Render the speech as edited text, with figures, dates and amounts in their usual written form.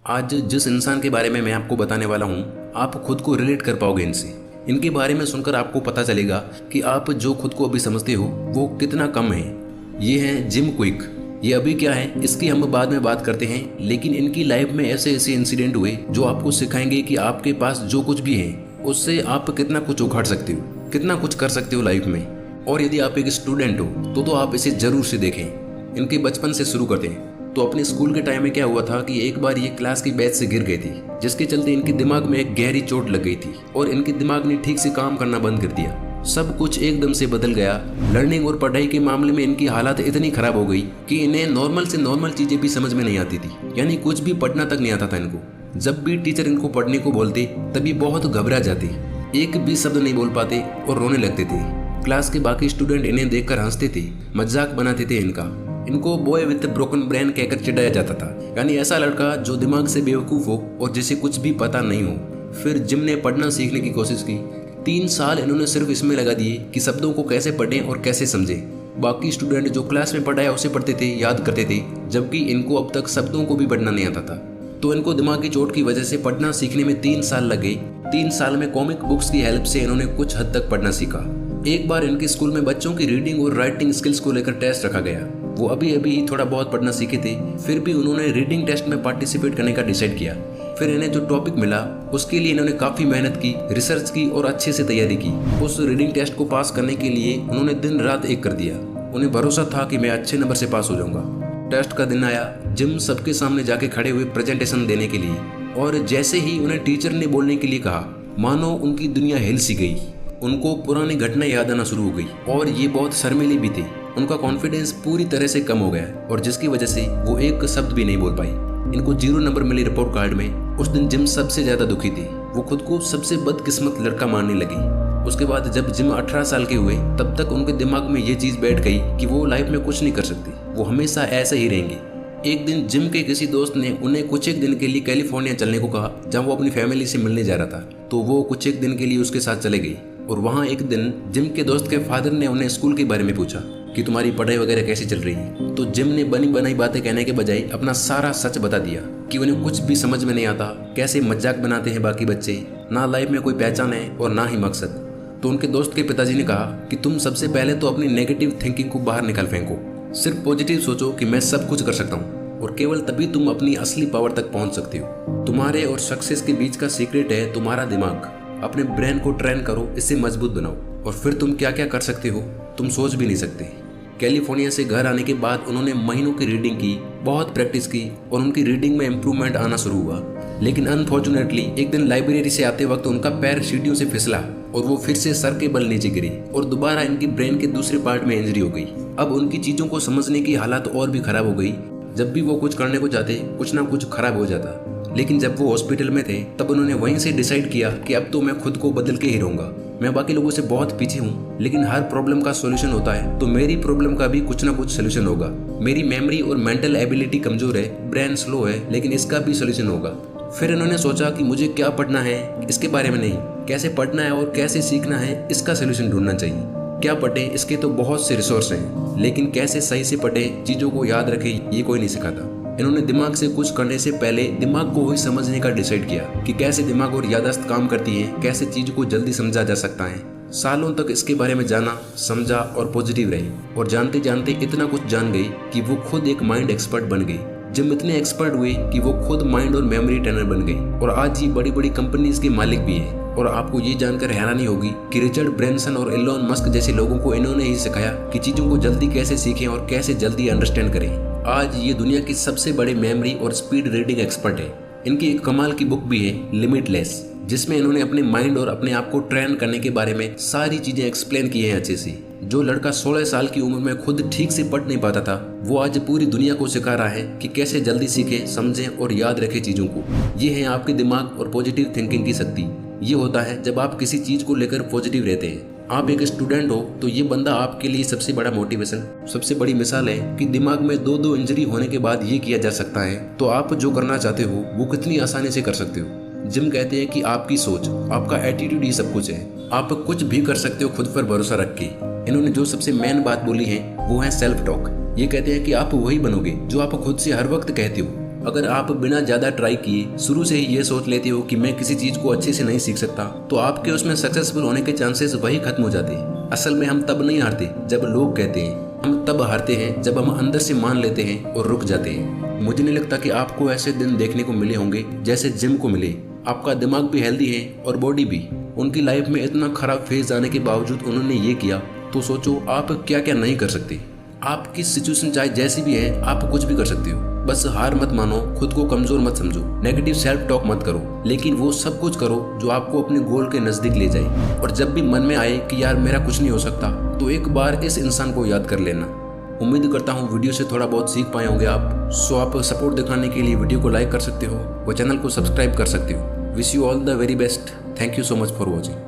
आज जिस इंसान के बारे में मैं आपको बताने वाला हूँ, आप खुद को रिलेट कर पाओगे इनसे। इनके बारे में सुनकर आपको पता चलेगा कि आप जो खुद को अभी समझते हो वो कितना कम है। ये हैं जिम क्विक। ये अभी क्या है इसकी हम बाद में बात करते हैं, लेकिन इनकी लाइफ में ऐसे ऐसे इंसिडेंट हुए जो आपको सिखाएंगे कि आपके पास जो कुछ भी है उससे आप कितना कुछ उखाड़ सकते हो, कितना कुछ कर सकते हो लाइफ में। और यदि आप एक स्टूडेंट हो तो आप इसे जरूर से देखें। इनके बचपन से शुरू करते हैं। तो अपने स्कूल के टाइम में क्या हुआ था कि एक बार ये क्लास की बेंच से गिर गई थी, जिसके चलते इनके दिमाग में एक गहरी चोट लग गई थी और इनके दिमाग ने ठीक से काम करना बंद कर दिया। सब कुछ एकदम से बदल गया। लर्निंग और पढ़ाई के मामले में इनकी हालत इतनी खराब हो गई कि इन्हें नॉर्मल से नॉर्मल चीजें भी समझ में नहीं आती थी, यानी कुछ भी पढ़ना तक नहीं आता था इनको। जब भी टीचर इनको पढ़ने को बोलते तभी बहुत घबरा जाती, एक भी शब्द नहीं बोल पाते और रोने लगते थे। क्लास के बाकी स्टूडेंट इन्हें देखकर हंसते थे, मजाक बनाते थे इनको बॉय विद ब्रोकन ब्रेन कहकर चिढ़ाया जाता था, यानी ऐसा लड़का जो दिमाग से बेवकूफ हो और जिसे कुछ भी पता नहीं हो। फिर जिम ने पढ़ना सीखने की कोशिश की। 3 साल इन्होंने सिर्फ इसमें लगा दिए कि शब्दों को कैसे पढ़ें और कैसे समझें। बाकी स्टूडेंट जो क्लास में पढ़ाया उसे पढ़ते थे, याद करते थे, जबकि इनको अब तक शब्दों को भी पढ़ना नहीं आता था। तो इनको दिमाग की चोट की वजह से पढ़ना सीखने में 3 साल लग गए। 3 साल में कॉमिक बुक्स की हेल्प से इन्होंने कुछ हद तक पढ़ना सीखा। एक बार इनके स्कूल में बच्चों की रीडिंग और राइटिंग स्किल्स को लेकर टेस्ट रखा गया। वो अभी अभी थोड़ा बहुत पढ़ना सीखे थे, फिर भी उन्होंने रीडिंग टेस्ट में पार्टिसिपेट करने का डिसाइड किया। फिर इन्हें जो टॉपिक मिला उसके लिए इन्होंने काफ़ी मेहनत की, रिसर्च की और अच्छे से तैयारी की। उस रीडिंग टेस्ट को पास करने के लिए उन्होंने दिन रात एक कर दिया। उन्हें भरोसा था कि मैं अच्छे नंबर से पास हो जाऊंगा। टेस्ट का दिन आया, जिम सबके सामने जाके खड़े हुए प्रेजेंटेशन देने के लिए, और जैसे ही उन्हें टीचर ने बोलने के लिए कहा, मानो उनकी दुनिया हिल सी गई। उनको पुरानी घटना याद आना शुरू हो गई और ये बहुत शर्मीले भी थे। उनका कॉन्फिडेंस पूरी तरह से कम हो गया और जिसकी वजह से वो एक शब्द भी नहीं बोल पाई। इनको 0 नंबर मिले रिपोर्ट कार्ड में। उस दिन जिम सबसे ज्यादा दुखी थी। वो खुद को सबसे बदकिस्मत लड़का मानने लगी। उसके बाद जब जिम 18 साल के हुए तब तक उनके दिमाग में ये चीज बैठ गई कि वो लाइफ में कुछ नहीं कर सकती, वो हमेशा ऐसे ही रहेंगे। एक दिन जिम के किसी दोस्त ने उन्हें कुछ एक दिन के लिए कैलिफोर्निया चलने को कहा, जहाँ वो अपनी फैमिली से मिलने जा रहा था। तो वो कुछ एक दिन के लिए उसके साथ चले गई और वहाँ एक दिन जिम के दोस्त के फादर ने उन्हें स्कूल के बारे में पूछा कि तुम्हारी पढ़ाई वगैरह कैसी चल रही है। तो जिम ने बनी बनाई बातें कहने के बजाय अपना सारा सच बता दिया कि उन्हें कुछ भी समझ में नहीं आता, कैसे मजाक बनाते हैं बाकी बच्चे, ना लाइफ में कोई पहचान है और ना ही मकसद। तो उनके दोस्त के पिताजी ने कहा कि तुम सबसे पहले तो अपनी नेगेटिव थिंकिंग को बाहर निकाल फेंको, सिर्फ पॉजिटिव सोचो कि मैं सब कुछ कर सकता हूँ, और केवल तभी तुम अपनी असली पावर तक पहुँच सकते हो। तुम्हारे और सक्सेस के बीच का सीक्रेट है तुम्हारा दिमाग। अपने ब्रेन को ट्रेन करो, इसे मजबूत बनाओ, और फिर तुम क्या क्या कर सकते हो तुम सोच भी नहीं सकते। कैलिफोर्निया से घर आने के बाद उन्होंने महीनों की रीडिंग की, बहुत प्रैक्टिस की और उनकी रीडिंग में इम्प्रूवमेंट आना शुरू हुआ। लेकिन अनफॉर्चुनेटली एक दिन लाइब्रेरी से आते वक्त उनका पैर सीढ़ियों से फिसला और वो फिर से सर के बल नीचे गिरी और दोबारा इनकी ब्रेन के दूसरे पार्ट में इंजरी हो गई। अब उनकी चीजों को समझने की हालत और भी खराब हो गई। जब भी वो कुछ करने को जाते कुछ ना कुछ खराब हो जाता। लेकिन जब वो हॉस्पिटल में थे तब उन्होंने वहीं से डिसाइड किया कि अब तो मैं खुद को बदल के ही रहूंगा। मैं बाकी लोगों से बहुत पीछे हूँ, लेकिन हर प्रॉब्लम का सॉल्यूशन होता है, तो मेरी प्रॉब्लम का भी कुछ ना कुछ सॉल्यूशन होगा। मेरी मेमोरी और मेंटल एबिलिटी कमजोर है, ब्रेन स्लो है, लेकिन इसका भी सॉल्यूशन होगा। फिर इन्होंने सोचा कि मुझे क्या पढ़ना है इसके बारे में नहीं, कैसे पढ़ना है और कैसे सीखना है इसका सॉल्यूशन ढूंढना चाहिए। क्या पढ़े इसके तो बहुत से रिसोर्स हैं, लेकिन कैसे सही से पढ़े, चीजों को याद रखे, ये कोई नहीं सिखाता। इन्होंने दिमाग से कुछ करने से पहले दिमाग को ही समझने का डिसाइड किया कि कैसे दिमाग और याददाश्त काम करती है, कैसे चीज को जल्दी समझा जा सकता है। सालों तक इसके बारे में जाना, समझा और पॉजिटिव रही, और जानते जानते इतना कुछ जान गई कि वो खुद एक माइंड एक्सपर्ट बन गई। जिम इतने एक्सपर्ट हुए कि वो खुद माइंड और मेमोरी ट्रेनर बन गई और आज ये बड़ी बड़ी कंपनीज के मालिक भी है। और आपको ये जानकर हैरानी होगी कि रिचर्ड ब्रेंसन और एलोन मस्क जैसे लोगों को इन्होंने ही सिखाया कि चीजों को जल्दी कैसे सीखें और कैसे जल्दी अंडरस्टैंड करें। आज ये दुनिया की सबसे बड़े मेमोरी और स्पीड रीडिंग एक्सपर्ट है। इनकी एक कमाल की बुक भी है लिमिटलेस, जिसमें इन्होंने अपने माइंड और अपने आप को ट्रेन करने के बारे में सारी चीजें एक्सप्लेन की हैं अच्छे से। जो लड़का 16 साल की उम्र में खुद ठीक से पढ़ नहीं पाता था, वो आज पूरी दुनिया को सिखा रहा है कि कैसे जल्दी सीखे, समझे और याद रखे चीजों को। ये है आपके दिमाग और पॉजिटिव थिंकिंग की शक्ति। ये होता है जब आप किसी चीज को लेकर पॉजिटिव रहते हैं। आप एक स्टूडेंट हो तो ये बंदा आपके लिए सबसे बड़ा मोटिवेशन, सबसे बड़ी मिसाल है कि दिमाग में 2 इंजरी होने के बाद ये किया जा सकता है, तो आप जो करना चाहते हो वो कितनी आसानी से कर सकते हो। जिम कहते हैं कि आपकी सोच, आपका एटीट्यूड ही सब कुछ है। आप कुछ भी कर सकते हो खुद पर भरोसा रख के। इन्होंने जो सबसे मेन बात बोली है वो है सेल्फ टॉक। ये कहते हैं कि आप वही बनोगे जो आप खुद से हर वक्त कहते हो। अगर आप बिना ज़्यादा ट्राई किए शुरू से ही ये सोच लेते हो कि मैं किसी चीज़ को अच्छे से नहीं सीख सकता, तो आपके उसमें सक्सेसफुल होने के चांसेस वही खत्म हो जाते हैं। असल में हम तब नहीं हारते जब लोग कहते हैं, हम तब हारते हैं जब हम अंदर से मान लेते हैं और रुक जाते हैं। मुझे नहीं लगता कि आपको ऐसे दिन देखने को मिले होंगे जैसे जिम को मिले। आपका दिमाग भी हेल्दी है और बॉडी भी। उनकी लाइफ में इतना खराब फेज आने के बावजूद उन्होंने ये किया, तो सोचो आप क्या क्या नहीं कर सकते। आपकी सिचुएशन चाहे जैसी भी है, आप कुछ भी कर सकते हो। बस हार मत मानो, खुद को कमजोर मत समझो, नेगेटिव सेल्फ टॉक मत करो, लेकिन वो सब कुछ करो जो आपको अपने गोल के नजदीक ले जाए। और जब भी मन में आए कि यार मेरा कुछ नहीं हो सकता, तो एक बार इस इंसान को याद कर लेना। उम्मीद करता हूँ वीडियो से थोड़ा बहुत सीख पाए होंगे आप। सो आप सपोर्ट दिखाने के लिए वीडियो को लाइक कर सकते हो, वो चैनल को सब्सक्राइब कर सकते हो। Wish you all the very best. Thank you so much for watching.